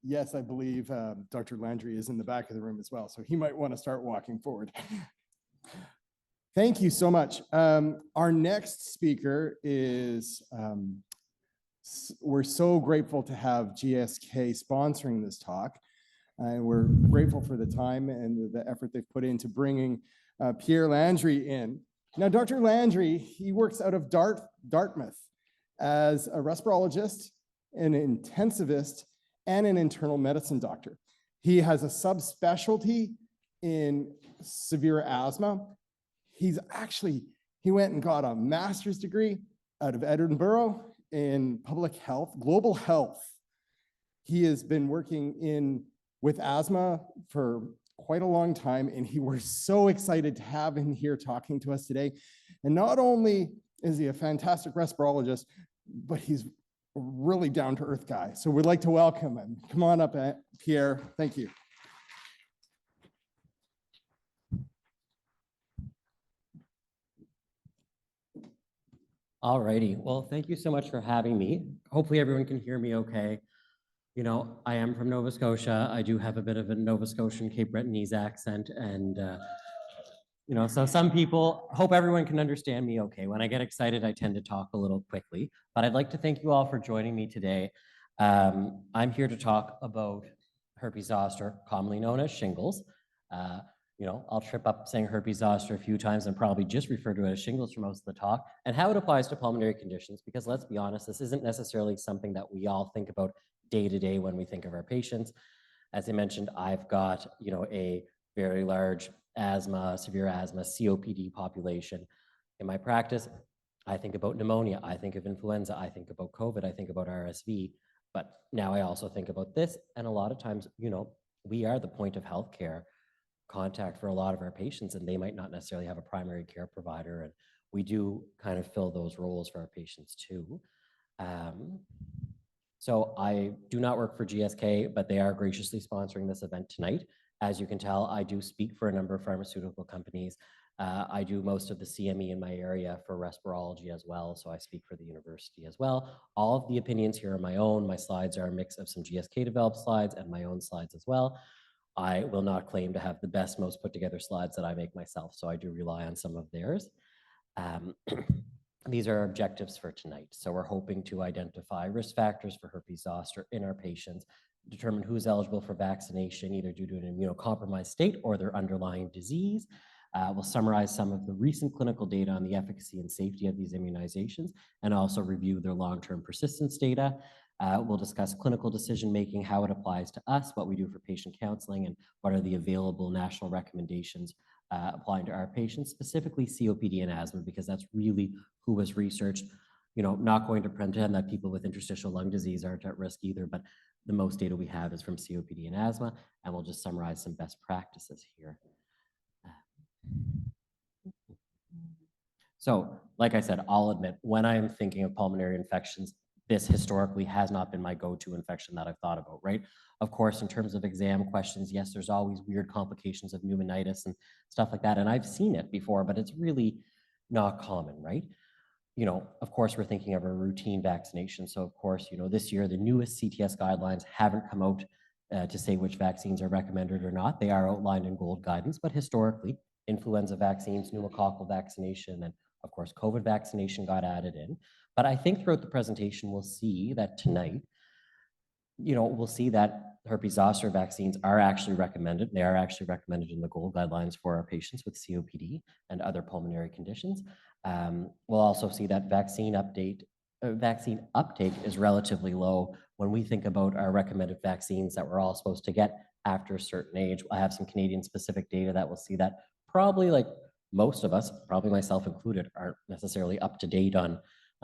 Yes, I believe Dr. Landry is in the back of the room as well, so he might want to start walking forward. Thank you so much. Our next speaker is, we're so grateful to have GSK sponsoring this talk. And we're grateful for the time and the effort they've put into bringing Pierre Landry in. Now, Dr. Landry, he works out of Dartmouth as a respirologist, an intensivist, and an internal medicine doctor. He has a subspecialty in severe asthma. He went and got a master's degree out of Edinburgh in public health, global health. He has been working with asthma for quite a long time, and we're so excited to have him here talking to us today. And not only is he a fantastic respirologist, but he's a really down-to-earth guy. So we'd like to welcome him. Come on up, Pierre. Thank you. All righty. Well, thank you so much for having me. Hopefully everyone can hear me okay. You know, I am from Nova Scotia. I do have a bit of a Nova Scotian Cape Bretonese accent, and you know, so some people, hope everyone can understand me okay. When I get excited, I tend to talk a little quickly, but I'd like to thank you all for joining me today. I'm here to talk about herpes zoster, commonly known as shingles. You know, I'll trip up saying herpes zoster a few times and probably just refer to it as shingles for most of the talk, and how it applies to pulmonary conditions, because let's be honest, this isn't necessarily something that we all think about day to day when we think of our patients. As I mentioned, I've got, you know, a very large asthma, severe asthma, COPD population. In my practice, I think about pneumonia, I think of influenza, I think about COVID, I think about RSV, but now I also think about this. And a lot of times, you know, we are the point of healthcare contact for a lot of our patients, and they might not necessarily have a primary care provider. And we do kind of fill those roles for our patients too. So I do not work for GSK, but they are graciously sponsoring this event tonight. As you can tell, I do speak for a number of pharmaceutical companies. I do most of the CME in my area for respirology as well, so I speak for the university as well. All of the opinions here are my own. My slides are a mix of some GSK developed slides and my own slides as well. I will not claim to have the best, most put together slides that I make myself, so I do rely on some of theirs. These are our objectives for tonight. So we're hoping to identify risk factors for herpes zoster in our patients, determine who's eligible for vaccination, either due to an immunocompromised state or their underlying disease. We'll summarize some of the recent clinical data on the efficacy and safety of these immunizations, and also review their long-term persistence data. We'll discuss clinical decision-making, how it applies to us, what we do for patient counseling, and what are the available national recommendations applying to our patients, specifically COPD and asthma, because that's really who was researched. You know, not going to pretend that people with interstitial lung disease aren't at risk either, but the most data we have is from COPD and asthma, and we'll just summarize some best practices here. So, like I said, I'll admit, when I'm thinking of pulmonary infections, this historically has not been my go-to infection that I've thought about, right? Of course, in terms of exam questions, yes, there's always weird complications of pneumonitis and stuff like that, and I've seen it before, but it's really not common, right? You know, of course, we're thinking of a routine vaccination. So, of course, you know, this year, the newest CTS guidelines haven't come out to say which vaccines are recommended or not. They are outlined in GOLD guidance, but historically, influenza vaccines, pneumococcal vaccination, and of course, COVID vaccination got added in. But I think throughout the presentation, we'll see that tonight, you know, we'll see that herpes zoster vaccines are actually recommended. They are actually recommended in the GOLD guidelines for our patients with COPD and other pulmonary conditions. We'll also see that vaccine uptake is relatively low when we think about our recommended vaccines that we're all supposed to get after a certain age. I have some Canadian specific data that will see that probably, like most of us, probably myself included, aren't necessarily up to date on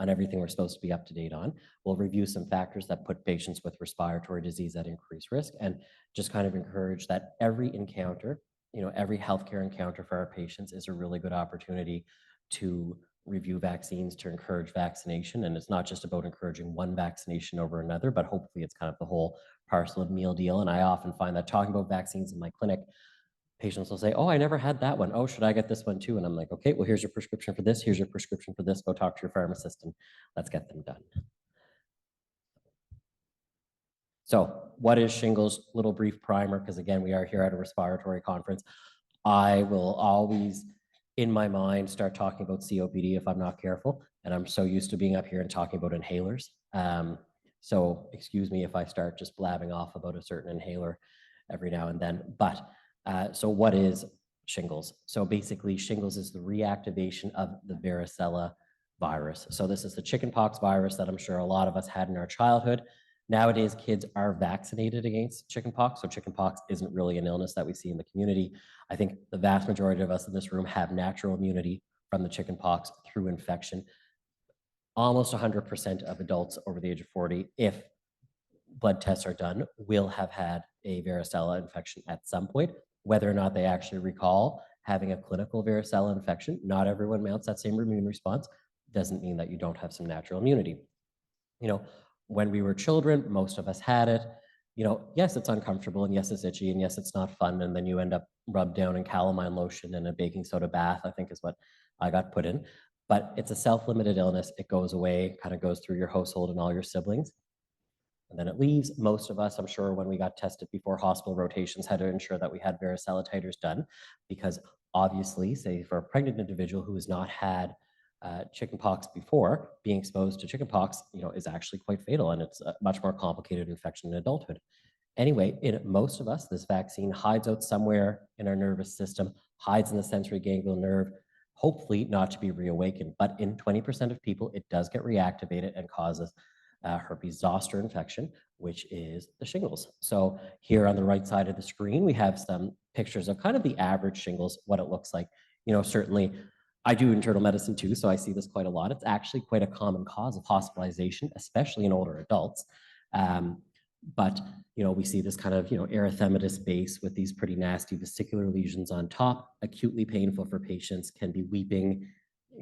everything we're supposed to be up to date on. We'll review some factors that put patients with respiratory disease at increased risk, and just kind of encourage that every encounter, you know, every healthcare encounter for our patients is a really good opportunity to review vaccines, to encourage vaccination. And it's not just about encouraging one vaccination over another, but hopefully it's kind of the whole parcel of meal deal. And I often find that talking about vaccines in my clinic, patients will say, oh, I never had that one. Oh, should I get this one too? And I'm like, okay, well, here's your prescription for this. Here's your prescription for this. Go talk to your pharmacist and let's get them done. So what is shingles? Little brief primer, because again, we are here at a respiratory conference. I will always, in my mind, start talking about COPD if I'm not careful. And I'm so used to being up here and talking about inhalers. So excuse me if I start just blabbing off about a certain inhaler every now and then. But so what is shingles? So basically, shingles is the reactivation of the varicella virus. So this is the chickenpox virus that I'm sure a lot of us had in our childhood. Nowadays, kids are vaccinated against chickenpox, so chickenpox isn't really an illness that we see in the community. I think the vast majority of us in this room have natural immunity from the chickenpox through infection. Almost 100% of adults over the age of 40, if blood tests are done, will have had a varicella infection at some point. Whether or not they actually recall having a clinical varicella infection, not everyone mounts that same immune response, doesn't mean that you don't have some natural immunity. You know, when we were children, most of us had it. You know, yes, it's uncomfortable, and yes, it's itchy, and yes, it's not fun, and then you end up rubbed down in calamine lotion and a baking soda bath, I think is what I got put in. But it's a self-limited illness. It goes away, kind of goes through your household and all your siblings, and then it leaves. Most of us, I'm sure, when we got tested before hospital rotations, had to ensure that we had varicella titers done, because obviously, say for a pregnant individual who has not had chickenpox before, being exposed to chickenpox, you know, is actually quite fatal, and it's a much more complicated infection in adulthood. Anyway, in most of us, this vaccine hides out somewhere in our nervous system, hides in the sensory ganglion nerve, hopefully not to be reawakened. But in 20% of people, it does get reactivated and causes herpes zoster infection, which is the shingles. So here on the right side of the screen, we have some pictures of kind of the average shingles, what it looks like. You know, certainly I do internal medicine too, so I see this quite a lot. It's actually quite a common cause of hospitalization, especially in older adults. But, you know, we see this kind of, you know, erythematous base with these pretty nasty vesicular lesions on top, acutely painful for patients, can be weeping,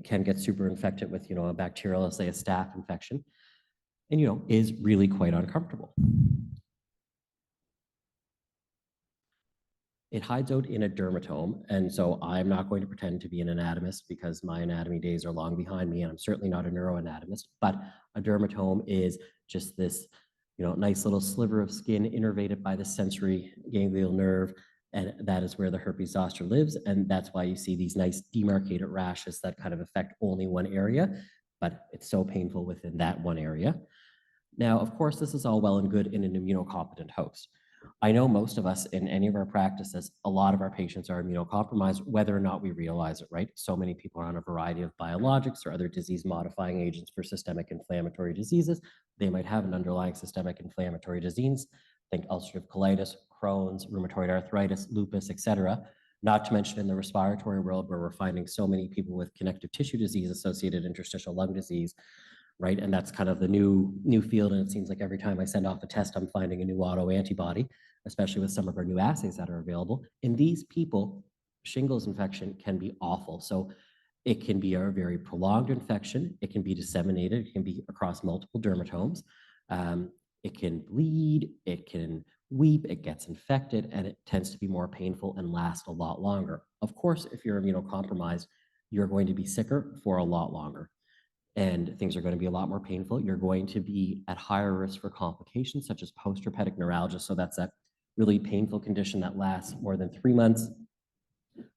can get super infected with, you know, a bacterial, let's say a staph infection, and, you know, is really quite uncomfortable. It hides out in a dermatome, and so I'm not going to pretend to be an anatomist because my anatomy days are long behind me, and I'm certainly not a neuroanatomist, but a dermatome is just this, you know, nice little sliver of skin innervated by the sensory ganglion nerve, and that is where the herpes zoster lives, and that's why you see these nice demarcated rashes that kind of affect only one area, but it's so painful within that one area. Now, of course, this is all well and good in an immunocompetent host. I know most of us in any of our practices, a lot of our patients are immunocompromised, whether or not we realize it, right? So many people are on a variety of biologics or other disease modifying agents for systemic inflammatory diseases. They might have an underlying systemic inflammatory disease. Think ulcerative colitis, Crohn's, rheumatoid arthritis, lupus, etc. Not to mention in the respiratory world where we're finding so many people with connective tissue disease associated interstitial lung disease, right? And that's kind of the new field. And it seems like every time I send off a test, I'm finding a new autoantibody, especially with some of our new assays that are available. In these people, shingles infection can be awful. So it can be a very prolonged infection. It can be disseminated. It can be across multiple dermatomes. It can bleed. It can weep. It gets infected, and it tends to be more painful and last a lot longer. Of course, if you're immunocompromised, you're going to be sicker for a lot longer, and things are going to be a lot more painful. You're going to be at higher risk for complications such as post-herpetic neuralgia. So that's that really painful condition that lasts more than 3 months,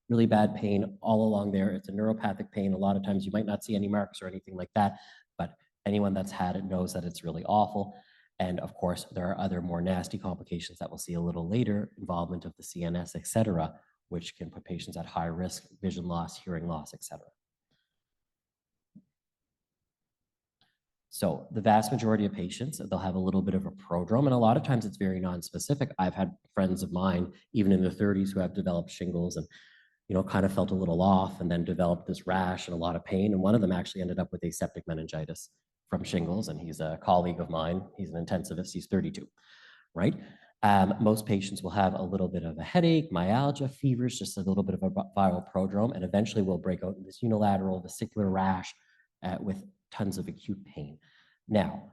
really bad pain all along there. It's a neuropathic pain. A lot of times you might not see any marks or anything like that, but anyone that's had it knows that it's really awful. And of course, there are other more nasty complications that we'll see a little later, involvement of the CNS, et cetera, which can put patients at high risk, vision loss, hearing loss, et cetera. So the vast majority of patients, they'll have a little bit of a prodrome, and a lot of times it's very nonspecific. I've had friends of mine, even in their 30s, who have developed shingles and, you know, kind of felt a little off and then developed this rash and a lot of pain. And one of them actually ended up with aseptic meningitis from shingles, and he's a colleague of mine. He's an intensivist. He's 32, right? Most patients will have a little bit of a headache, myalgia, fevers, just a little bit of a viral prodrome, and eventually will break out in this unilateral vesicular rash with tons of acute pain. Now,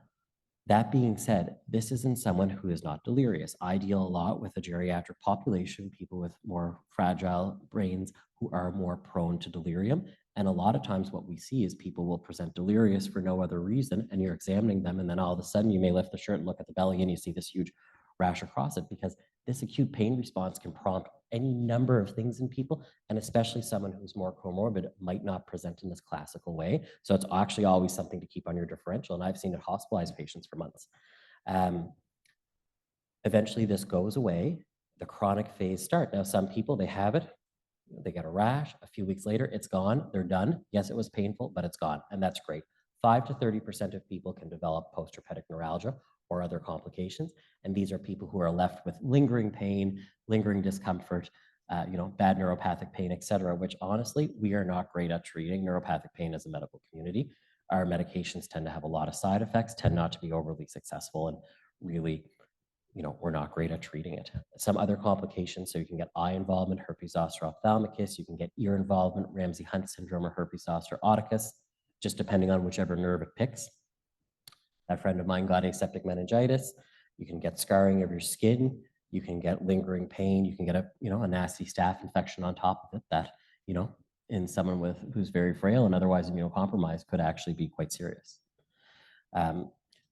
that being said, this is in someone who is not delirious. I deal a lot with a geriatric population, people with more fragile brains who are more prone to delirium. And a lot of times what we see is people will present delirious for no other reason, and you're examining them, and then all of a sudden you may lift the shirt and look at the belly and you see this huge rash across it, because this acute pain response can prompt any number of things in people, and especially someone who's more comorbid might not present in this classical way. So it's actually always something to keep on your differential, and I've seen it hospitalize patients for months. Eventually this goes away, the chronic phase starts. Now, some people, they have it, they get a rash, a few weeks later, it's gone, they're done. Yes, it was painful, but it's gone, and that's great. 5 to 30% of people can develop post-herpetic neuralgia or other complications, and these are people who are left with lingering pain, lingering discomfort, bad neuropathic pain, et cetera, which honestly, we are not great at treating neuropathic pain as a medical community. Our medications tend to have a lot of side effects, tend not to be overly successful, and really, we're not great at treating it. Some other complications, so you can get eye involvement, herpes zoster ophthalmicus, you can get ear involvement, Ramsay-Hunt syndrome, or herpes zoster oticus, just depending on whichever nerve it picks. That friend of mine got aseptic meningitis. You can get scarring of your skin. You can get lingering pain. You can get a nasty staph infection on top of it that, in someone who's very frail and otherwise immunocompromised could actually be quite serious.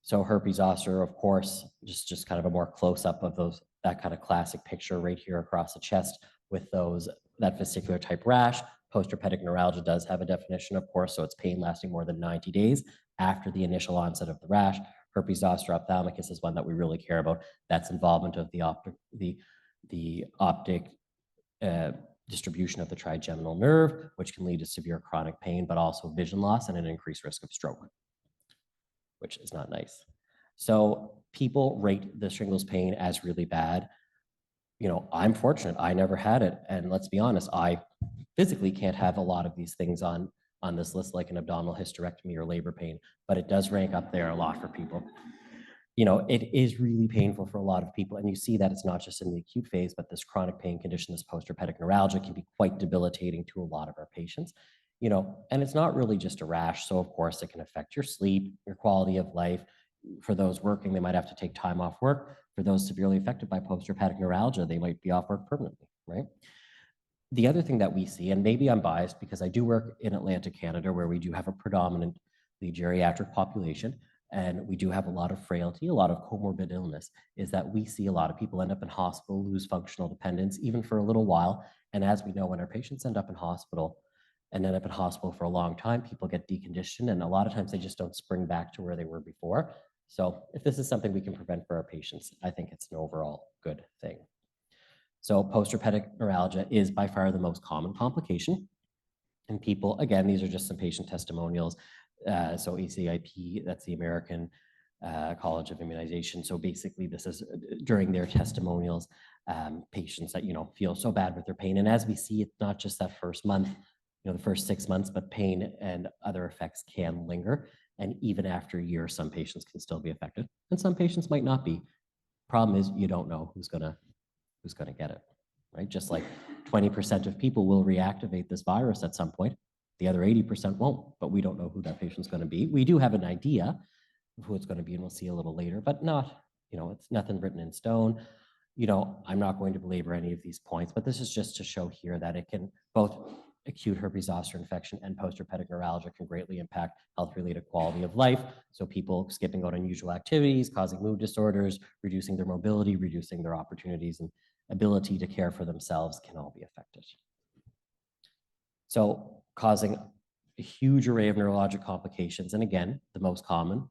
So herpes zoster, of course, just kind of a more close-up of that kind of classic picture right here across the chest with that vesicular type rash. Post-herpetic neuralgia does have a definition, of course, so it's pain lasting more than 90 days after the initial onset of the rash. Herpes zoster ophthalmicus is one that we really care about. That's involvement of the optic distribution of the trigeminal nerve, which can lead to severe chronic pain, but also vision loss and an increased risk of stroke, which is not nice. So people rate the shingles pain as really bad. I'm fortunate, I never had it. And let's be honest, I physically can't have a lot of these things on this list, like an abdominal hysterectomy or labor pain, but it does rank up there a lot for people. It is really painful for a lot of people. And you see that it's not just in the acute phase, but this chronic pain condition, this post-herpetic neuralgia, can be quite debilitating to a lot of our patients. And it's not really just a rash. So of course it can affect your sleep, your quality of life. For those working, they might have to take time off work. For those severely affected by post-herpetic neuralgia, they might be off work permanently, right? The other thing that we see, and maybe I'm biased because I do work in Atlantic Canada, where we do have a predominantly geriatric population, and we do have a lot of frailty, a lot of comorbid illness, is that we see a lot of people end up in hospital, lose functional dependence, even for a little while. And as we know, when our patients end up in hospital for a long time, people get deconditioned, and a lot of times they just don't spring back to where they were before. So if this is something we can prevent for our patients, I think it's an overall good thing. So post-herpetic neuralgia is by far the most common complication in people. Again, these are just some patient testimonials. So ACIP, that's the American College of Immunization. So basically this is during their testimonials, patients that, feel so bad with their pain. And as we see, it's not just that first month, the first 6 months, but pain and other effects can linger. And even after a year, some patients can still be affected, and some patients might not be. Problem is, you don't know who's gonna get it, right? Just like 20% of people will reactivate this virus at some point, the other 80% won't, but we don't know who that patient's gonna be. We do have an idea of who it's gonna be, and we'll see a little later, but not, it's nothing written in stone. I'm not going to belabor any of these points, but this is just to show here that it can both acute herpes zoster infection and post-herpetic neuralgia can greatly impact health-related quality of life. So people skipping out unusual activities, causing mood disorders, reducing their mobility, reducing their opportunities and ability to care for themselves can all be affected. So causing a huge array of neurologic complications. And again, the most common,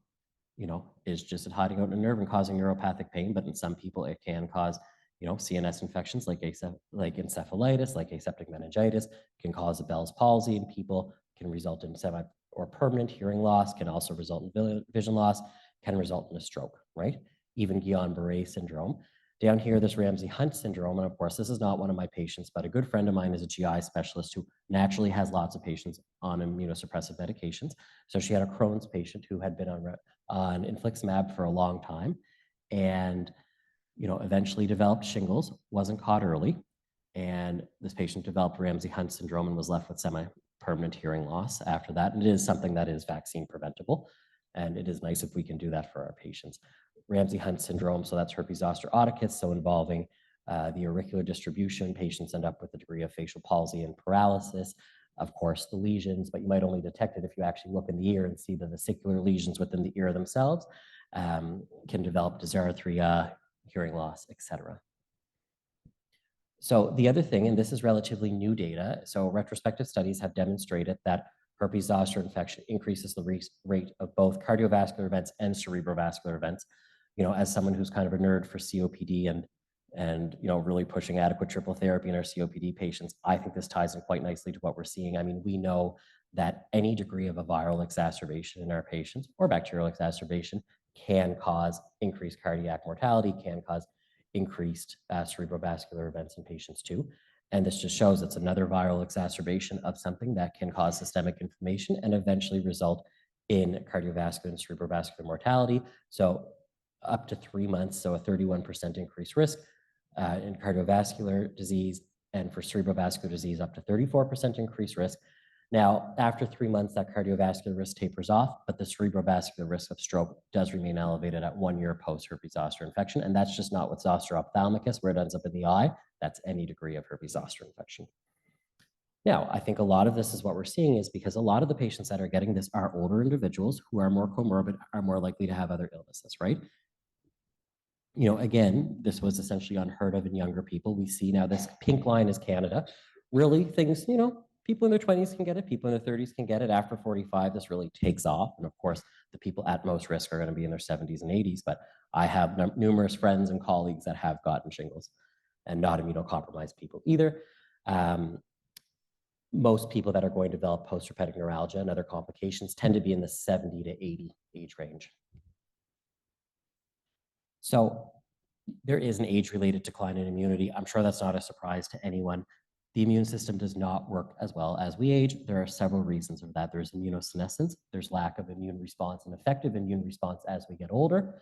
is just it hiding out in a nerve and causing neuropathic pain. But in some people, it can cause CNS infections like encephalitis, like aseptic meningitis, can cause a Bell's palsy in people, can result in semi or permanent hearing loss, can also result in vision loss, can result in a stroke, right? Even Guillain-Barré syndrome. Down here, this Ramsay-Hunt syndrome, and of course, this is not one of my patients, but a good friend of mine is a GI specialist who naturally has lots of patients on immunosuppressive medications. So she had a Crohn's patient who had been on infliximab for a long time, and eventually developed shingles, wasn't caught early, and this patient developed Ramsay-Hunt syndrome and was left with semi-permanent hearing loss after that. And it is something that is vaccine preventable, and it is nice if we can do that for our patients. Ramsay-Hunt syndrome, so that's herpes zoster oticus, so involving the auricular distribution, patients end up with a degree of facial palsy and paralysis. Of course, the lesions, but you might only detect it if you actually look in the ear and see the vesicular lesions within the ear themselves. Can develop dysarthria, hearing loss, etc. So the other thing, and this is relatively new data, so retrospective studies have demonstrated that herpes zoster infection increases the rate of both cardiovascular events and cerebrovascular events. As someone who's kind of a nerd for COPD and really pushing adequate triple therapy in our COPD patients, I think this ties in quite nicely to what we're seeing. I mean, we know that any degree of a viral exacerbation in our patients or bacterial exacerbation can cause increased cardiac mortality, can cause increased cerebrovascular events in patients too. And this just shows it's another viral exacerbation of something that can cause systemic inflammation and eventually result in cardiovascular and cerebrovascular mortality. So up to 3 months, so a 31% increased risk in cardiovascular disease, and for cerebrovascular disease, up to 34% increased risk. Now, after 3 months, that cardiovascular risk tapers off, but the cerebrovascular risk of stroke does remain elevated at 1 year post-herpes zoster infection. And that's just not with zoster ophthalmicus, where it ends up in the eye. That's any degree of herpes zoster infection. Now, I think a lot of this is what we're seeing is because a lot of the patients that are getting this are older individuals who are more comorbid, are more likely to have other illnesses, right? Again, this was essentially unheard of in younger people. We see now this pink line is Canada. Really, things, people in their 20s can get it, people in their 30s can get it. After 45, this really takes off. And of course, the people at most risk are going to be in their 70s and 80s. But I have numerous friends and colleagues that have gotten shingles, and not immunocompromised people either. Most people that are going to develop post-herpetic neuralgia and other complications tend to be in the 70 to 80 age range. So there is an age-related decline in immunity. I'm sure that's not a surprise to anyone. The immune system does not work as well as we age. There are several reasons of that. There's immunosenescence. There's lack of immune response and effective immune response as we get older.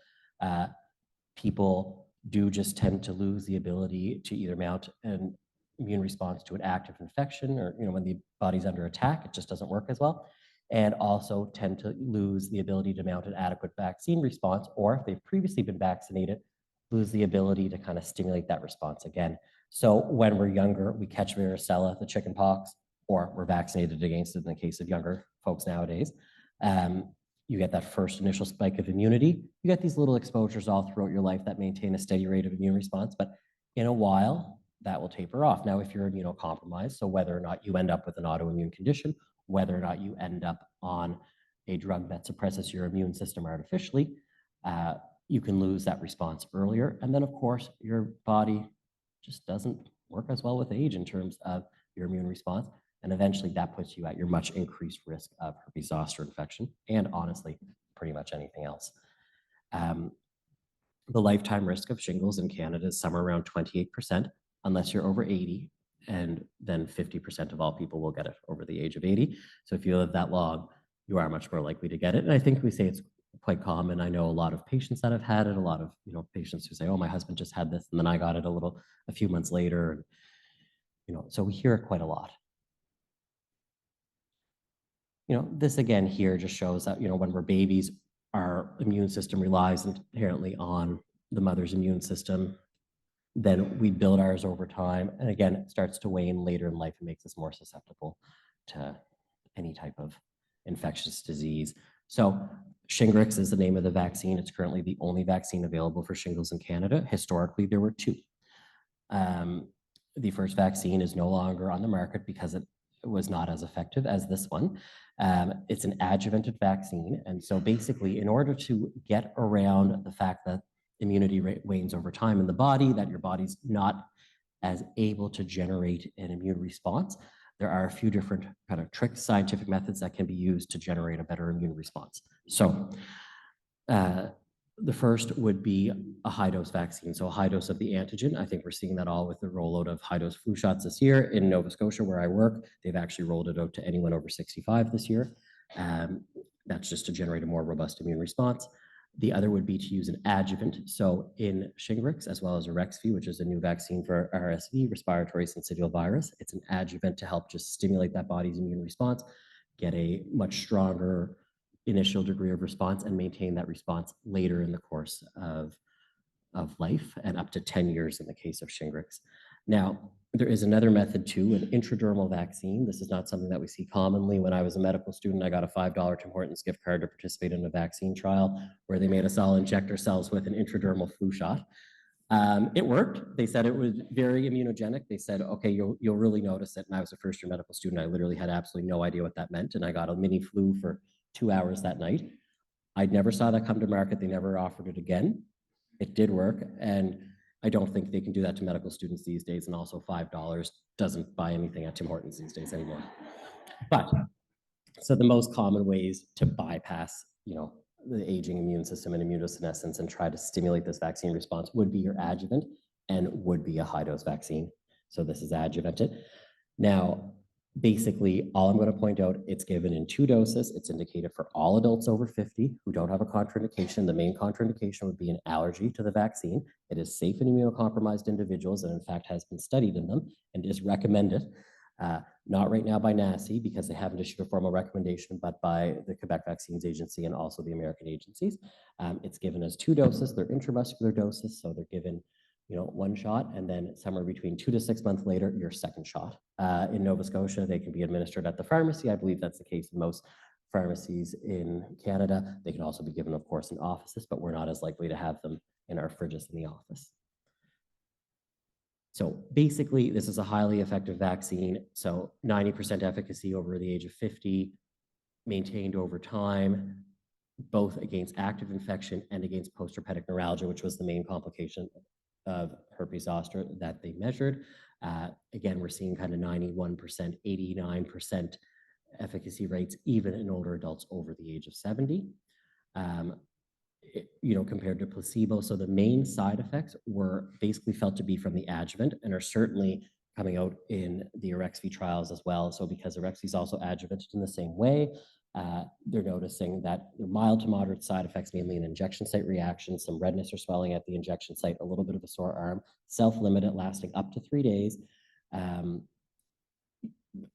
People do just tend to lose the ability to either mount an immune response to an active infection, or when the body's under attack, it just doesn't work as well. And also tend to lose the ability to mount an adequate vaccine response, or if they've previously been vaccinated, lose the ability to kind of stimulate that response again. So when we're younger, we catch varicella, the chicken pox, or we're vaccinated against it in the case of younger folks nowadays. You get that first initial spike of immunity. You get these little exposures all throughout your life that maintain a steady rate of immune response, but in a while, that will taper off. Now, if you're immunocompromised, so whether or not you end up with an autoimmune condition, whether or not you end up on a drug that suppresses your immune system artificially, you can lose that response earlier. And then, of course, your body just doesn't work as well with age in terms of your immune response. And eventually that puts you at your much increased risk of herpes zoster infection, and honestly, pretty much anything else. The lifetime risk of shingles in Canada is somewhere around 28%, unless you're over 80, and then 50% of all people will get it over the age of 80. So if you live that long, you are much more likely to get it. And I think we say it's quite common. I know a lot of patients that have had it, a lot of patients who say, oh, my husband just had this, and then I got it a few months later. And, so we hear it quite a lot. This again here just shows that, when we're babies, our immune system relies inherently on the mother's immune system. Then we build ours over time. And again, it starts to wane later in life and makes us more susceptible to any type of infectious disease. So Shingrix is the name of the vaccine. It's currently the only vaccine available for shingles in Canada. Historically, there were 2. The first vaccine is no longer on the market because it was not as effective as this one. It's an adjuvanted vaccine. And so basically, in order to get around the fact that immunity wanes over time in the body, that your body's not as able to generate an immune response, there are a few different kind of tricks, scientific methods that can be used to generate a better immune response. So the first would be a high-dose vaccine. So a high dose of the antigen. I think we're seeing that all with the rollout of high-dose flu shots this year. In Nova Scotia, where I work, they've actually rolled it out to anyone over 65 this year. That's just to generate a more robust immune response. The other would be to use an adjuvant. So in Shingrix, as well as Arexvy, which is a new vaccine for RSV, respiratory syncytial virus, it's an adjuvant to help just stimulate that body's immune response, get a much stronger initial degree of response, and maintain that response later in the course of life, and up to 10 years in the case of Shingrix. Now, there is another method too, an intradermal vaccine. This is not something that we see commonly. When I was a medical student, I got a $5 Tim Hortons gift card to participate in a vaccine trial where they made us all inject ourselves with an intradermal flu shot. It worked. They said it was very immunogenic. They said, okay, you'll really notice it. And I was a first-year medical student. I literally had absolutely no idea what that meant. And I got a mini flu for 2 hours that night. I never saw that come to market. They never offered it again. It did work. And I don't think they can do that to medical students these days. And also $5 doesn't buy anything at Tim Hortons these days anymore. But so the most common ways to bypass, the aging immune system and immunosenescence and try to stimulate this vaccine response would be your adjuvant and would be a high dose vaccine. So this is adjuvanted. Now, basically, all I'm going to point out, it's given in 2 doses. It's indicated for all adults over 50 who don't have a contraindication. The main contraindication would be an allergy to the vaccine. It is safe in immunocompromised individuals and in fact has been studied in them and is recommended. Not right now by NACI because they haven't issued a formal recommendation, but by the Quebec Vaccines Agency and also the American agencies. It's given as 2 doses. They're intramuscular doses, so they're given 1 shot, and then somewhere between 2 to 6 months later, your 2nd shot. In Nova Scotia, they can be administered at the pharmacy. I believe that's the case in most pharmacies in Canada. They can also be given, of course, in offices, but we're not as likely to have them in our fridges in the office. So basically, this is a highly effective vaccine. So 90% efficacy over the age of 50, maintained over time, both against active infection and against post-herpetic neuralgia, which was the main complication of herpes zoster that they measured. Again, we're seeing kind of 91%, 89% efficacy rates, even in older adults over the age of 70. Compared to placebo. So the main side effects were basically felt to be from the adjuvant and are certainly coming out in the Arexvy trials as well. So because Arexvy is also adjuvanted in the same way, they're noticing that they're mild to moderate side effects, mainly an injection site reaction, some redness or swelling at the injection site, a little bit of a sore arm, self-limited lasting up to 3 days.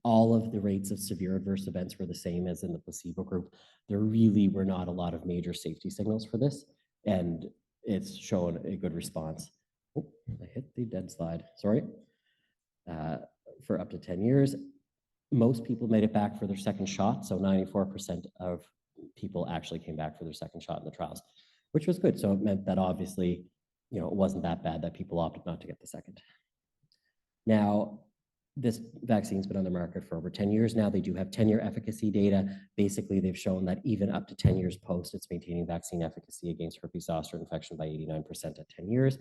All of the rates of severe adverse events were the same as in the placebo group. There really were not a lot of major safety signals for this, and it's shown a good response. Oh, I hit the dead slide, sorry. For up to 10 years. Most people made it back for their 2nd shot, so 94% of people actually came back for their 2nd shot in the trials, which was good. So it meant that obviously, it wasn't that bad that people opted not to get the 2nd. Now, this vaccine's been on the market for over 10 years now. They do have 10-year efficacy data. Basically, they've shown that even up to 10 years post, it's maintaining vaccine efficacy against herpes zoster infection by 89% at 10 years.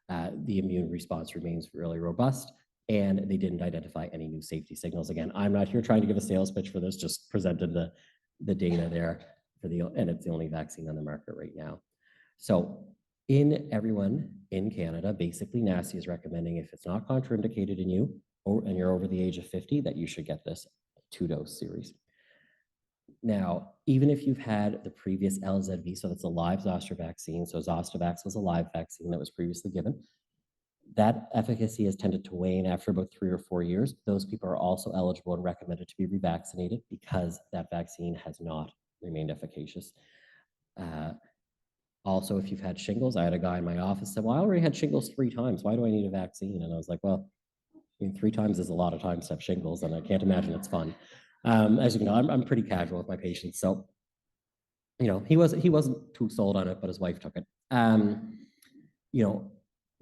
The immune response remains really robust, and they didn't identify any new safety signals. Again, I'm not here trying to give a sales pitch for this, just presented the data there, and it's the only vaccine on the market right now. So in everyone in Canada, basically NACI is recommending if it's not contraindicated in you, and you're over the age of 50, that you should get this 2-dose series. Now, even if you've had the previous LZV, so that's a live zoster vaccine, so Zostavax was a live vaccine that was previously given, that efficacy has tended to wane after about 3 or 4 years. Those people are also eligible and recommended to be revaccinated because that vaccine has not remained efficacious. Also, if you've had shingles, I had a guy in my office said, well, I already had shingles 3 times. Why do I need a vaccine? And I was like, well, 3 times is a lot of times to have shingles, and I can't imagine it's fun. As you know, I'm pretty casual with my patients, so he wasn't too sold on it, but his wife took it.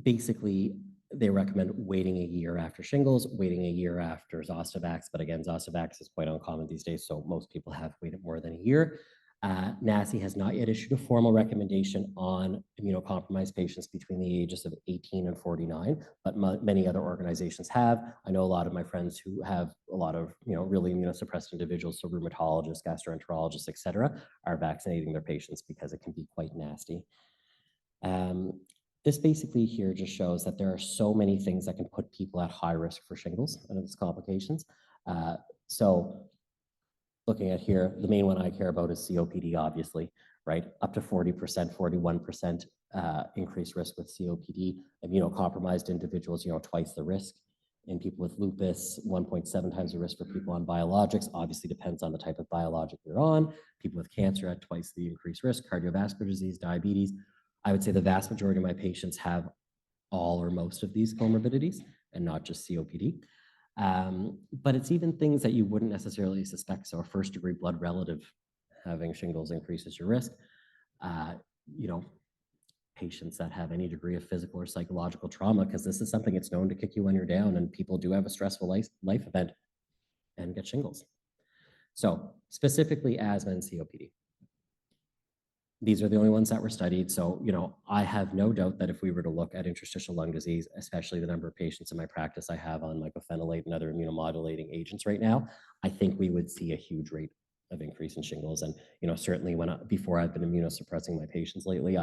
Basically, they recommend waiting a year after shingles, waiting a year after Zostavax, but again, Zostavax is quite uncommon these days, so most people have waited more than a year. NACI has not yet issued a formal recommendation on immunocompromised patients between the ages of 18 and 49, but many other organizations have. I know a lot of my friends who have a lot of really immunosuppressed individuals, so rheumatologists, gastroenterologists, et cetera, are vaccinating their patients because it can be quite nasty. This basically here just shows that there are so many things that can put people at high risk for shingles and its complications. So looking at here, the main one I care about is COPD, obviously, right? Up to 40%, 41% increased risk with COPD. Immunocompromised individuals, twice the risk. In people with lupus, 1.7 times the risk for people on biologics. Obviously depends on the type of biologic you're on. People with cancer at twice the increased risk. Cardiovascular disease, diabetes. I would say the vast majority of my patients have all or most of these comorbidities and not just COPD. But it's even things that you wouldn't necessarily suspect. So a 1st-degree blood relative having shingles increases your risk. patients that have any degree of physical or psychological trauma, because this is something it's known to kick you when you're down, and people do have a stressful life event and get shingles. So specifically asthma and COPD. These are the only ones that were studied. So, I have no doubt that if we were to look at interstitial lung disease, especially the number of patients in my practice I have on mycophenolate and other immunomodulating agents right now, I think we would see a huge rate of increase in shingles. And, certainly before I've been immunosuppressing my patients lately,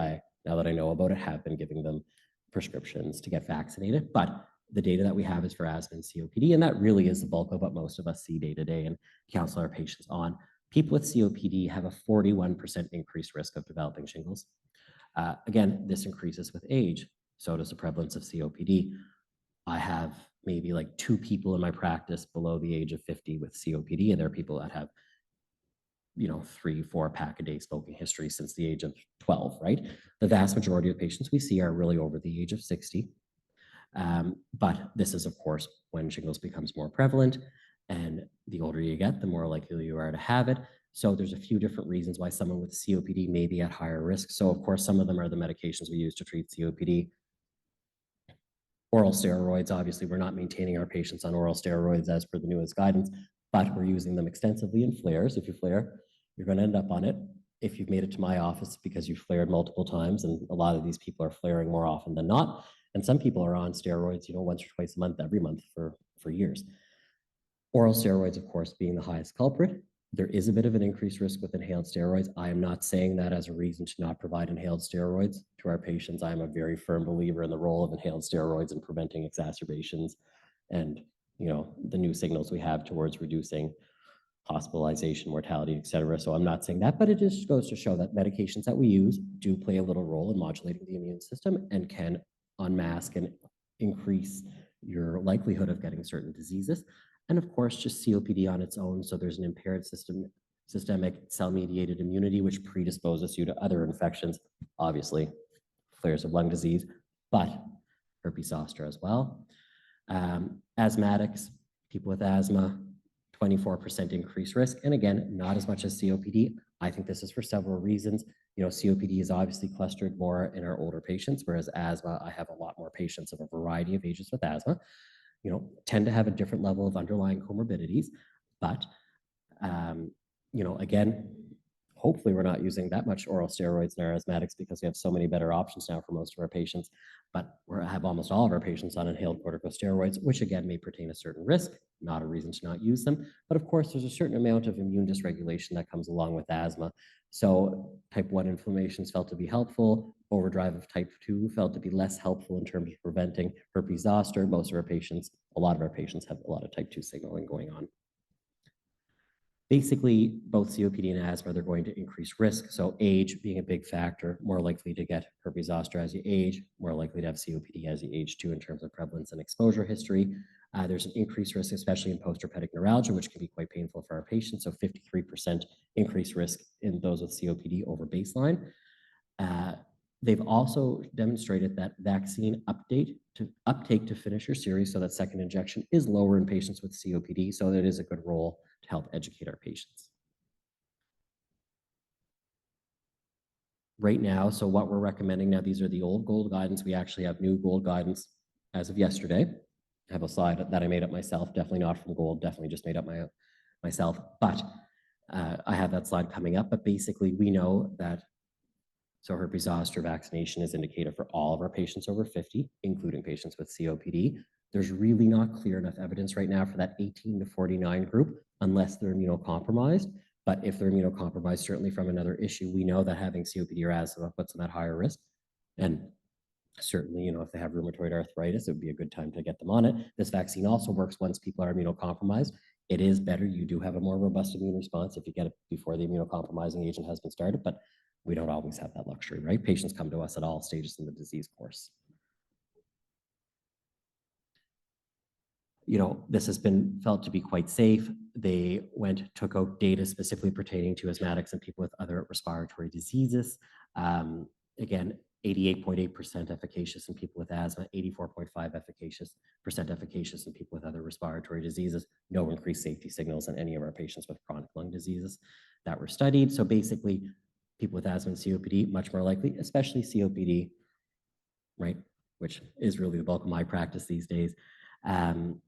now that I know about it, have been giving them prescriptions to get vaccinated. But the data that we have is for asthma and COPD, and that really is the bulk of what most of us see day to day and counsel our patients on. People with COPD have a 41% increased risk of developing shingles. Again, this increases with age. So does the prevalence of COPD. I have maybe like 2 people in my practice below the age of 50 with COPD, and there are people that have 3-4 pack a day smoking history since the age of 12, right? The vast majority of patients we see are really over the age of 60. But this is, of course, when shingles becomes more prevalent, and the older you get, the more likely you are to have it. So there's a few different reasons why someone with COPD may be at higher risk. So of course, some of them are the medications we use to treat COPD. Oral steroids, obviously, we're not maintaining our patients on oral steroids as per the newest guidance, but we're using them extensively in flares. If you flare, you're going to end up on it. If you've made it to my office because you've flared multiple times, and a lot of these people are flaring more often than not, and some people are on steroids, once or twice a month, every month for years. Oral steroids, of course, being the highest culprit. There is a bit of an increased risk with inhaled steroids. I am not saying that as a reason to not provide inhaled steroids to our patients. I am a very firm believer in the role of inhaled steroids in preventing exacerbations and, the new signals we have towards reducing hospitalization, mortality, et cetera. So I'm not saying that, but it just goes to show that medications that we use do play a little role in modulating the immune system and can unmask and increase your likelihood of getting certain diseases. And of course, just COPD on its own. So there's an impaired systemic cell-mediated immunity, which predisposes you to other infections, obviously, flares of lung disease, but herpes zoster as well. Asthmatics, people with asthma, 24% increased risk. And again, not as much as COPD. I think this is for several reasons. COPD is obviously clustered more in our older patients, whereas asthma, I have a lot more patients of a variety of ages with asthma, tend to have a different level of underlying comorbidities. But, again, hopefully we're not using that much oral steroids in our asthmatics because we have so many better options now for most of our patients. But we have almost all of our patients on inhaled corticosteroids, which again may pertain a certain risk, not a reason to not use them. But of course, there's a certain amount of immune dysregulation that comes along with asthma. So type 1 inflammation is felt to be helpful. Overdrive of type 2 felt to be less helpful in terms of preventing herpes zoster. Most of our patients, a lot of our patients have a lot of type 2 signaling going on. Basically, both COPD and asthma, they're going to increase risk. So age being a big factor, more likely to get herpes zoster as you age, more likely to have COPD as you age too in terms of prevalence and exposure history. There's an increased risk, especially in post-herpetic neuralgia, which can be quite painful for our patients. So 53% increased risk in those with COPD over baseline. They've also demonstrated that vaccine uptake to finisher series, so that second injection, is lower in patients with COPD. So it is a good role to help educate our patients. Right now, so what we're recommending now, these are the old GOLD guidance. We actually have new GOLD guidance as of yesterday. I have a slide that I made up myself, definitely not from GOLD, definitely just made up myself, but I have that slide coming up. But basically, we know that herpes zoster vaccination is indicated for all of our patients over 50, including patients with COPD. There's really not clear enough evidence right now for that 18 to 49 group, unless they're immunocompromised. But if they're immunocompromised, certainly from another issue, we know that having COPD or asthma puts them at higher risk. And certainly, if they have rheumatoid arthritis, it would be a good time to get them on it. This vaccine also works once people are immunocompromised. It is better. You do have a more robust immune response if you get it before the immunocompromising agent has been started, but we don't always have that luxury, right? Patients come to us at all stages in the disease course. This has been felt to be quite safe. They took out data specifically pertaining to asthmatics and people with other respiratory diseases. Again, 88.8% efficacious in people with asthma, 84.5% efficacious in people with other respiratory diseases. No increased safety signals in any of our patients with chronic lung diseases that were studied. So basically, people with asthma and COPD, much more likely, especially COPD, right? Which is really the bulk of my practice these days. Some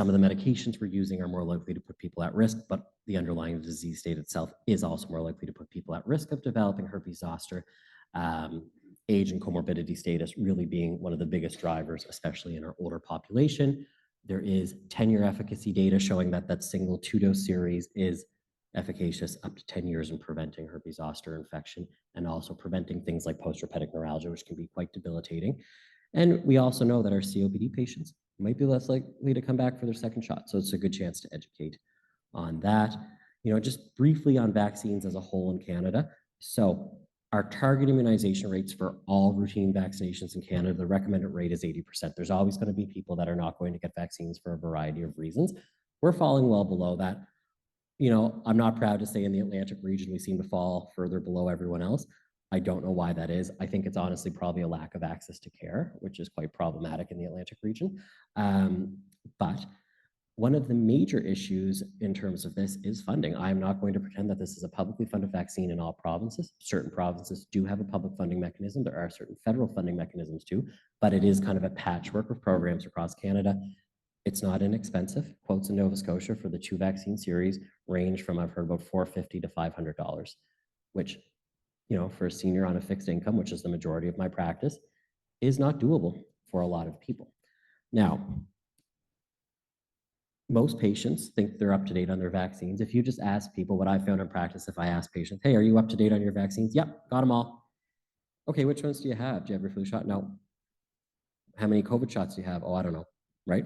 of the medications we're using are more likely to put people at risk, but the underlying disease state itself is also more likely to put people at risk of developing herpes zoster. Age and comorbidity status really being one of the biggest drivers, especially in our older population. There is 10-year efficacy data showing that that single 2-dose series is efficacious up to 10 years in preventing herpes zoster infection and also preventing things like post-herpetic neuralgia, which can be quite debilitating. And we also know that our COPD patients might be less likely to come back for their second shot. So it's a good chance to educate on that. Just briefly on vaccines as a whole in Canada. So our target immunization rates for all routine vaccinations in Canada, the recommended rate is 80%. There's always going to be people that are not going to get vaccines for a variety of reasons. We're falling well below that. I'm not proud to say in the Atlantic region, we seem to fall further below everyone else. I don't know why that is. I think it's honestly probably a lack of access to care, which is quite problematic in the Atlantic region. But one of the major issues in terms of this is funding. I'm not going to pretend that this is a publicly funded vaccine in all provinces. Certain provinces do have a public funding mechanism. There are certain federal funding mechanisms too, but it is kind of a patchwork of programs across Canada. It's not inexpensive. Quotes in Nova Scotia for the 2 vaccine series range from, I've heard, about $450 to $500, which, for a senior on a fixed income, which is the majority of my practice, is not doable for a lot of people. Now, most patients think they're up to date on their vaccines. If you just ask people, what I found in practice, if I ask patients, hey, are you up to date on your vaccines? Yep, got them all. Okay, which ones do you have? Do you have your flu shot? No. How many COVID shots do you have? Oh, I don't know, right?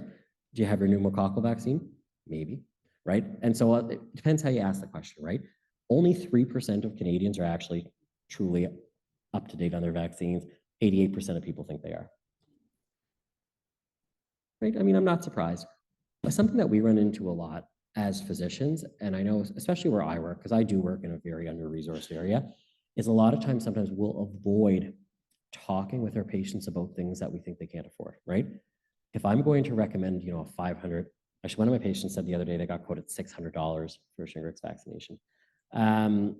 Do you have your pneumococcal vaccine? Maybe, right? And so it depends how you ask the question, right? Only 3% of Canadians are actually truly up to date on their vaccines. 88% of people think they are. Right? I mean, I'm not surprised. But something that we run into a lot as physicians, and I know especially where I work, because I do work in a very under-resourced area, is a lot of times sometimes we'll avoid talking with our patients about things that we think they can't afford, right? If I'm going to recommend, a 500, actually one of my patients said the other day they got quoted $600 for a Shingrix vaccination. A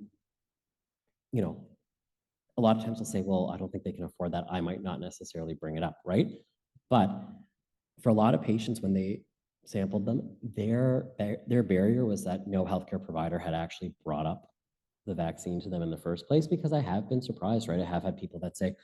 lot of times they'll say, well, I don't think they can afford that. I might not necessarily bring it up, right? But for a lot of patients, when they sampled them, their barrier was that no healthcare provider had actually brought up the vaccine to them in the first place, because I have been surprised, right? I have had people that say,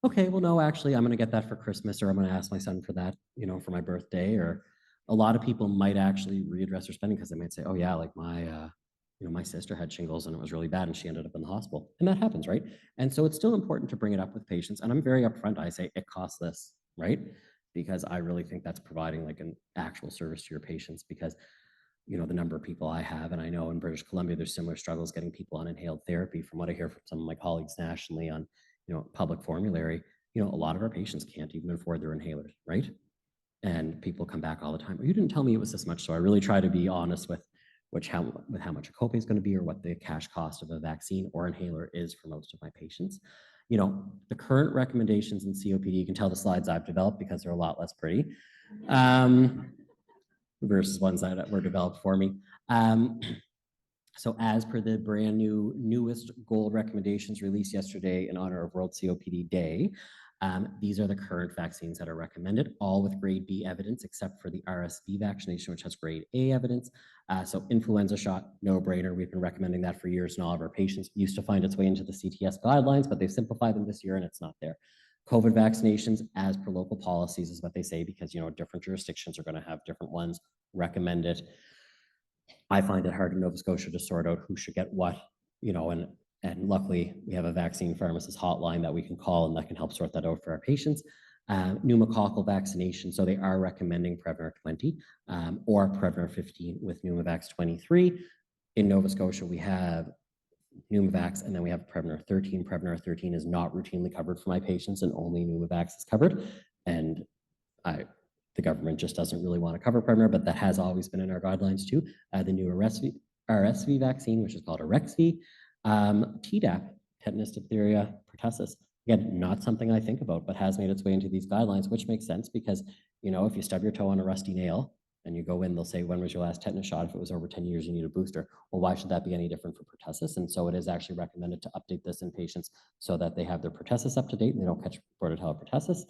okay, well, no, actually, I'm going to get that for Christmas, or I'm going to ask my son for that, for my birthday. Or a lot of people might actually readdress their spending because they might say, oh yeah, like my sister had shingles and it was really bad and she ended up in the hospital. And that happens, right? And so it's still important to bring it up with patients. And I'm very upfront. I say, it costs this, right? Because I really think that's providing like an actual service to your patients, because the number of people I have, and I know in British Columbia, there's similar struggles getting people on inhaled therapy. From what I hear from some of my colleagues nationally on, public formulary, a lot of our patients can't even afford their inhalers, right? And people come back all the time, you didn't tell me it was this much. So I really try to be honest with how much a copay is going to be, or what the cash cost of a vaccine or inhaler is for most of my patients. The current recommendations in COPD, you can tell the slides I've developed because they're a lot less pretty versus ones that were developed for me. So as per the brand newest gold recommendations released yesterday in honor of World COPD Day, these are the current vaccines that are recommended, all with grade B evidence, except for the RSV vaccination, which has grade A evidence. So influenza shot, no brainer. We've been recommending that for years, and all of our patients used to find its way into the CTS guidelines, but they've simplified them this year and it's not there. COVID vaccinations, as per local policies, is what they say, because different jurisdictions are going to have different ones recommended. I find it hard in Nova Scotia to sort out who should get what, and luckily we have a vaccine pharmacist hotline that we can call and that can help sort that out for our patients. Pneumococcal vaccination, so they are recommending Prevnar 20 or Prevnar 15 with Pneumovax 23. In Nova Scotia, we have Pneumovax, and then we have Prevnar 13. Prevnar 13 is not routinely covered for my patients, and only Pneumovax is covered. And the government just doesn't really want to cover Prevnar, but that has always been in our guidelines too. The new RSV vaccine, which is called Arexvy. Tdap, tetanus, diphtheria, pertussis. Again, not something I think about, but has made its way into these guidelines, which makes sense because, if you stub your toe on a rusty nail And you go in, they'll say, when was your last tetanus shot? If it was over 10 years, you need a booster. Well, why should that be any different for pertussis? And so it is actually recommended to update this in patients so that they have their pertussis up to date and they don't catch Bordetella pertussis.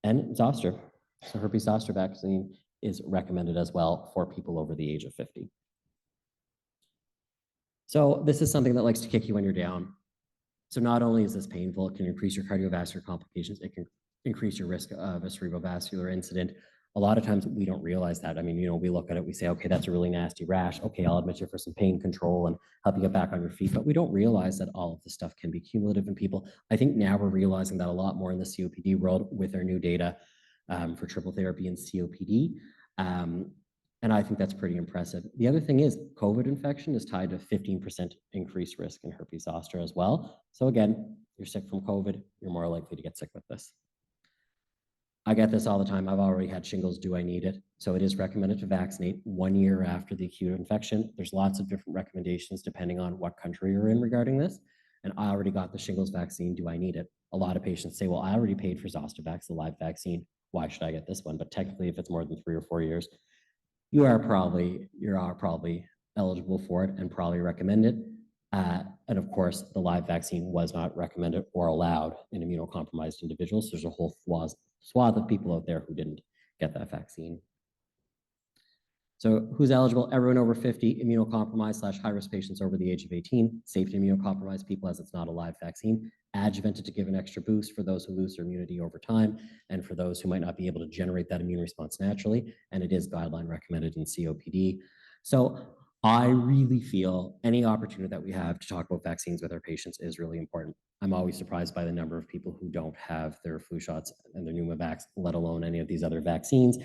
And Zoster, so herpes zoster vaccine is recommended as well for people over the age of 50. So this is something that likes to kick you when you're down. So not only is this painful, it can increase your cardiovascular complications, it can increase your risk of a cerebrovascular incident. A lot of times we don't realize that. I mean, we look at it, we say, okay, that's a really nasty rash. Okay, I'll admit you for some pain control and help you get back on your feet. But we don't realize that all of this stuff can be cumulative in people. I think now we're realizing that a lot more in the COPD world with our new data for triple therapy and COPD. And I think that's pretty impressive. The other thing is COVID infection is tied to 15% increased risk in herpes zoster as well. So again, you're sick from COVID, you're more likely to get sick with this. I get this all the time. I've already had shingles. Do I need it? So it is recommended to vaccinate 1 year after the acute infection. There's lots of different recommendations depending on what country you're in regarding this. And I already got the shingles vaccine. Do I need it? A lot of patients say, well, I already paid for Zostavax, the live vaccine. Why should I get this one? But technically, if it's more than 3 or 4 years, you are probably eligible for it and probably recommend it. And of course, the live vaccine was not recommended or allowed in immunocompromised individuals. There's a whole swath of people out there who didn't get that vaccine. So who's eligible? Everyone over 50, immunocompromised / high-risk patients over the age of 18, safe to immunocompromised people as it's not a live vaccine, adjuvanted to give an extra boost for those who lose their immunity over time and for those who might not be able to generate that immune response naturally. And it is guideline recommended in COPD. So I really feel any opportunity that we have to talk about vaccines with our patients is really important. I'm always surprised by the number of people who don't have their flu shots and their pneumavax, let alone any of these other vaccines.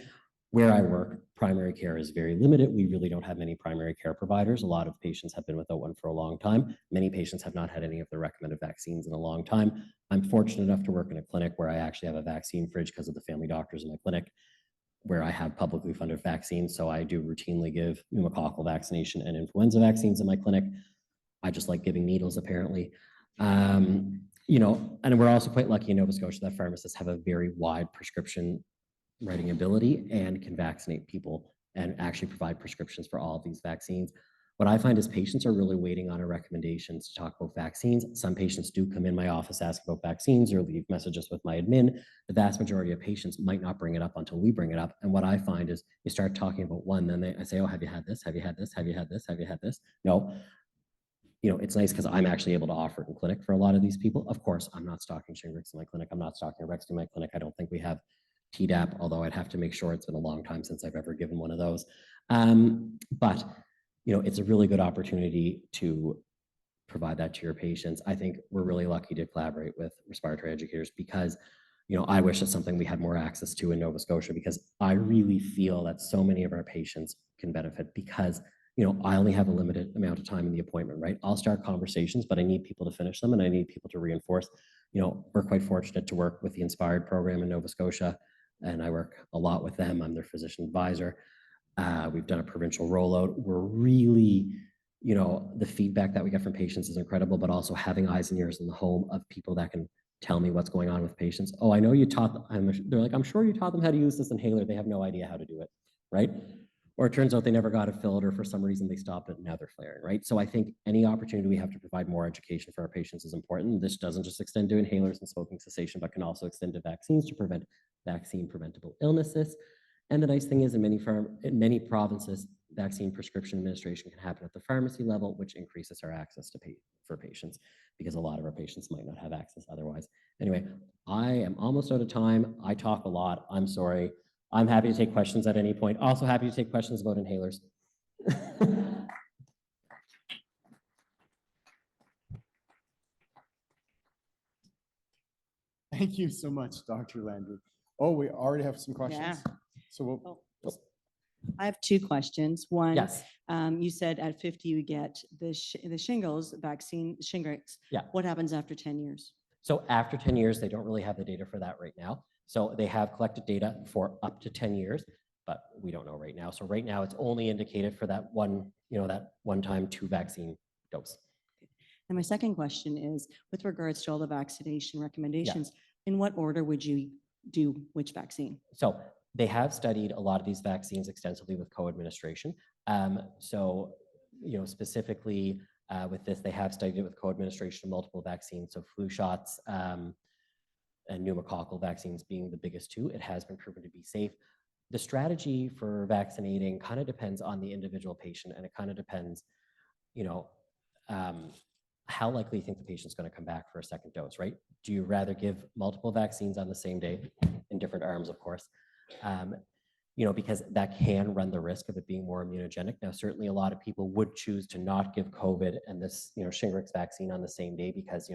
Where I work, primary care is very limited. We really don't have many primary care providers. A lot of patients have been without one for a long time. Many patients have not had any of the recommended vaccines in a long time. I'm fortunate enough to work in a clinic where I actually have a vaccine fridge because of the family doctors in my clinic, where I have publicly funded vaccines. So I do routinely give pneumococcal vaccination and influenza vaccines in my clinic. I just like giving needles, apparently. And we're also quite lucky in Nova Scotia that pharmacists have a very wide prescription writing ability and can vaccinate people and actually provide prescriptions for all of these vaccines. What I find is patients are really waiting on our recommendations to talk about vaccines. Some patients do come in my office, ask about vaccines or leave messages with my admin. The vast majority of patients might not bring it up until we bring it up. And what I find is you start talking about one, then I say, oh, have you had this? Have you had this? Have you had this? Have you had this? No. It's nice because I'm actually able to offer it in clinic for a lot of these people. Of course, I'm not stocking Shingrix in my clinic. I'm not stocking Rex in my clinic. I don't think we have Tdap, although I'd have to make sure. It's been a long time since I've ever given one of those. But it's a really good opportunity to provide that to your patients. I think we're really lucky to collaborate with respiratory educators because, I wish it's something we had more access to in Nova Scotia, because I really feel that so many of our patients can benefit because, I only have a limited amount of time in the appointment, right? I'll start conversations, but I need people to finish them and I need people to reinforce. We're quite fortunate to work with the Inspired program in Nova Scotia, and I work a lot with them. I'm their physician advisor. We've done a provincial rollout. We're really, the feedback that we get from patients is incredible, but also having eyes and ears in the home of people that can tell me what's going on with patients. Oh, I know you taught them. They're like, I'm sure you taught them how to use this inhaler. They have no idea how to do it, right? Or it turns out they never got it filled, or for some reason they stopped it and now they're flaring, right? So I think any opportunity we have to provide more education for our patients is important. This doesn't just extend to inhalers and smoking cessation, but can also extend to vaccines to prevent vaccine preventable illnesses. And the nice thing is in many provinces, vaccine prescription administration can happen at the pharmacy level, which increases our access to for patients, because a lot of our patients might not have access otherwise. Anyway, I am almost out of time. I talk a lot. I'm sorry. I'm happy to take questions at any point. Also happy to take questions about inhalers. Thank you so much, Dr. Landry. Oh, we already have some questions. Yeah. So I have 2 questions. One, Yes. You said at 50 you get the shingles vaccine, Shingrix. Yeah. What happens after 10 years? So after 10 years, they don't really have the data for that right now. So they have collected data for up to 10 years, but we don't know right now. So right now it's only indicated for that one-time 2 vaccine dose. And my second question is, with regards to all the vaccination recommendations, in what order would you do which vaccine? So They have studied a lot of these vaccines extensively with co-administration. So, specifically with this, they have studied it with co-administration of multiple vaccines. So flu shots and pneumococcal vaccines being the biggest two. It has been proven to be safe. The strategy for vaccinating kind of depends on the individual patient, and it kind of depends, how likely you think the patient's going to come back for a second dose, right? Do you rather give multiple vaccines on the same day in different arms, of course, because that can run the risk of it being more immunogenic. Now, certainly a lot of people would choose to not give COVID and this, Shingrix vaccine on the same day because,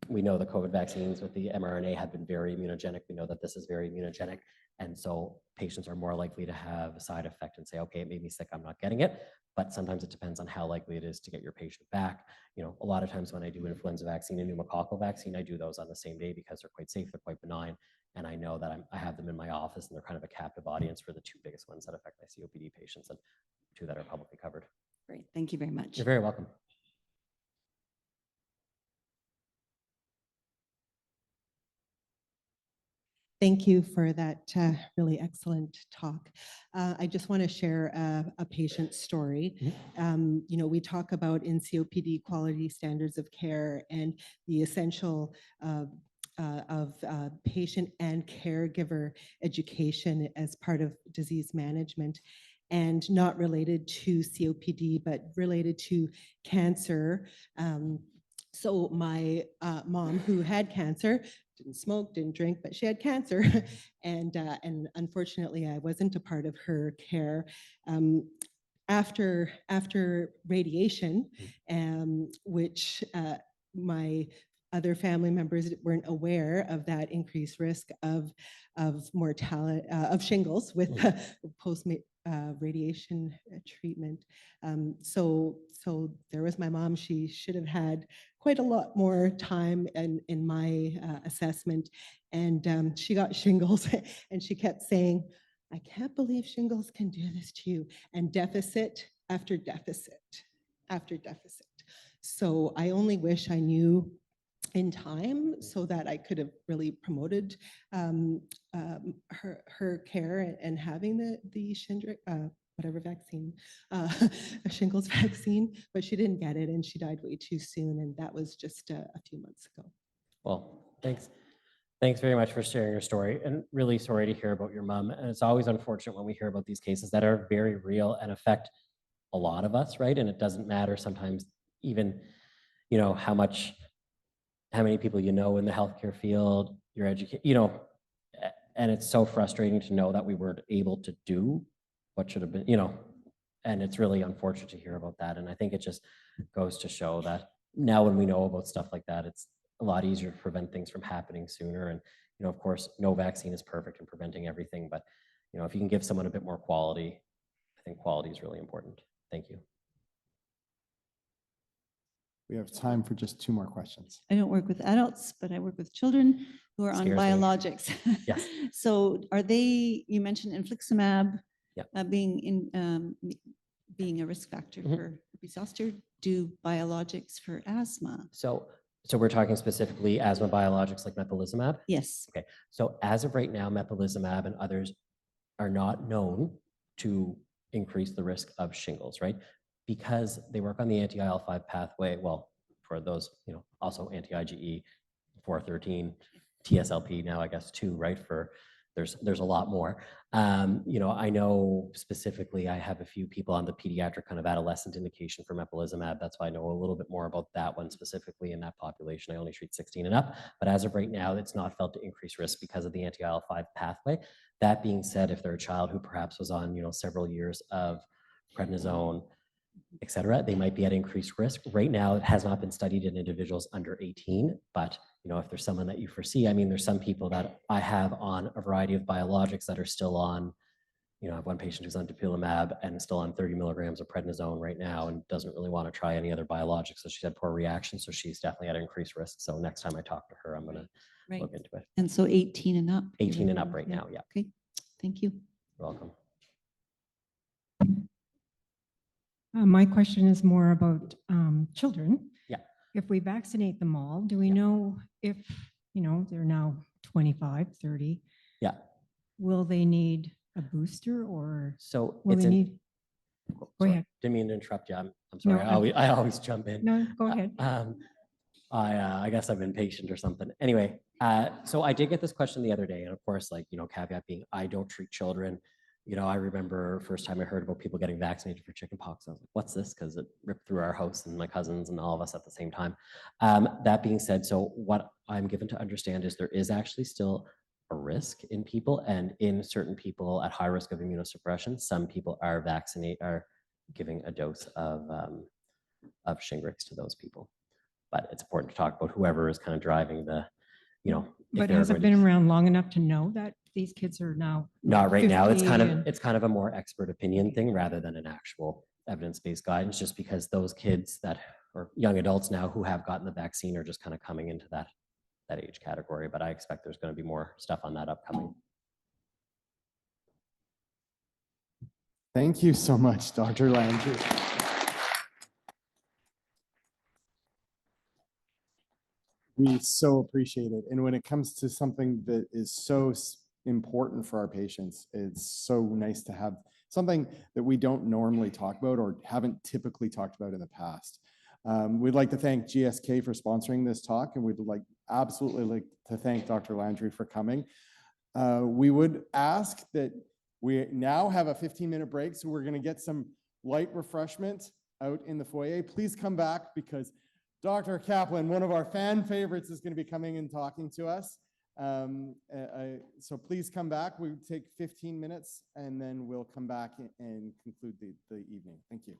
we know the COVID vaccines with the mRNA have been very immunogenic. We know that this is very immunogenic. And so patients are more likely to have a side effect and say, okay, it made me sick, I'm not getting it. But sometimes it depends on how likely it is to get your patient back. A lot of times when I do influenza vaccine and pneumococcal vaccine, I do those on the same day because they're quite safe, they're quite benign. And I know that I have them in my office and they're kind of a captive audience for the two biggest ones that affect my COPD patients and two that are publicly covered. Great. Thank you very much. You're very welcome. Thank you for that really excellent talk. I just want to share a patient story. We talk about in COPD quality standards of care and the essential of patient and caregiver education as part of disease management, and not related to COPD, but related to cancer. So my mom, who had cancer, didn't smoke, didn't drink, but she had cancer. and unfortunately, I wasn't a part of her care. After radiation, which my other family members weren't aware of that increased risk of mortality, of shingles with post radiation treatment. So there was my mom. She should have had quite a lot more time in my assessment, and she got shingles, and she kept saying, "I can't believe shingles can do this to you," and deficit after deficit after deficit. So I only wish I knew in time so that I could have really promoted her care and having the Shingrix, whatever vaccine, shingles vaccine, but she didn't get it and she died way too soon. And that was just a few months ago. Well, thanks. Thanks very much for sharing your story, and really sorry to hear about your mom. And it's always unfortunate when we hear about these cases that are very real and affect a lot of us, right? And it doesn't matter sometimes even, how many people in the healthcare field, your education, and it's so frustrating to know that we weren't able to do what should have been, and it's really unfortunate to hear about that. And I think it just goes to show that now when we know about stuff like that, it's a lot easier to prevent things from happening sooner. And, of course, no vaccine is perfect in preventing everything, but, if you can give someone a bit more quality, I think quality is really important. Thank you. We have time for just two more questions. I don't work with adults, but I work with children who are on Scares me. biologics. Yes. So are they, you mentioned infliximab being a risk factor for herpes zoster. Do biologics for asthma? So we're talking specifically asthma biologics like mepolizumab? Yes. Okay. So as of right now, mepolizumab and others are not known to increase the risk of shingles, right? Because they work on the anti-IL-5 pathway. Well, for those, also anti-IgE, 413, TSLP now, I guess, too, right? There's a lot more. I know specifically I have a few people on the pediatric kind of adolescent indication for mepolizumab. That's why I know a little bit more about that one specifically in that population. I only treat 16 and up, but as of right now, it's not felt to increase risk because of the anti-IL-5 pathway. That being said, if they're a child who perhaps was on, several years of prednisone, et cetera, they might be at increased risk. Right now, it has not been studied in individuals under 18, but if there's someone that you foresee, there's some people that I have on a variety of biologics that are still on, I have one patient who's on dupilumab and is still on 30 milligrams of prednisone right now and doesn't really want to try any other biologics. So she's had poor reaction. So she's definitely at increased risk. So next time I talk to her, I'm going to look into it. And so 18 and up? 18 and up right now, yeah. Okay, thank you. You're welcome. My question is more about children. Yeah. If we vaccinate them all, do we know if, they're now 25, 30? Yeah. will they need a booster or So will it's they an, need? Go sorry, ahead. didn't mean to interrupt you. I'm No, sorry. I always jump in. No, go ahead. I guess I'm impatient or something. Anyway, so I did get this question the other day, and of course, like, you know, caveat being, I don't treat children. You know, I remember first time I heard about people getting vaccinated for chickenpox. I was like, what's this? Because it ripped through our house and my cousins and all of us at the same time. That being said, so what I'm given to understand is there is actually still a risk in people, and in certain people at high risk of immunosuppression, some people are giving a dose of Shingrix to those people. But it's important to talk about whoever is kind of driving the, you know. if But they're has it going been to- around long enough to know that these kids are now? Not right now. It's 50 kind of and- it's kind of a more expert opinion thing rather than an actual evidence-based guidance, just because those kids that or young adults now who have gotten the vaccine are just kind of coming into that age category. But I expect there's going to be more stuff on that upcoming. Thank you so much, Dr. Landry. We so appreciate it. And when it comes to something that is so important for our patients, it's so nice to have something that we don't normally talk about or haven't typically talked about in the past. We'd like to thank GSK for sponsoring this talk, and we'd absolutely like to thank Dr. Landry for coming. We would ask that we now have a 15-minute break, so we're going to get some light refreshment out in the foyer. Please come back because Dr. Kaplan, one of our fan favorites, is going to be coming and talking to us. So please come back. We take 15 minutes and then we'll come back and conclude the evening. Thank you.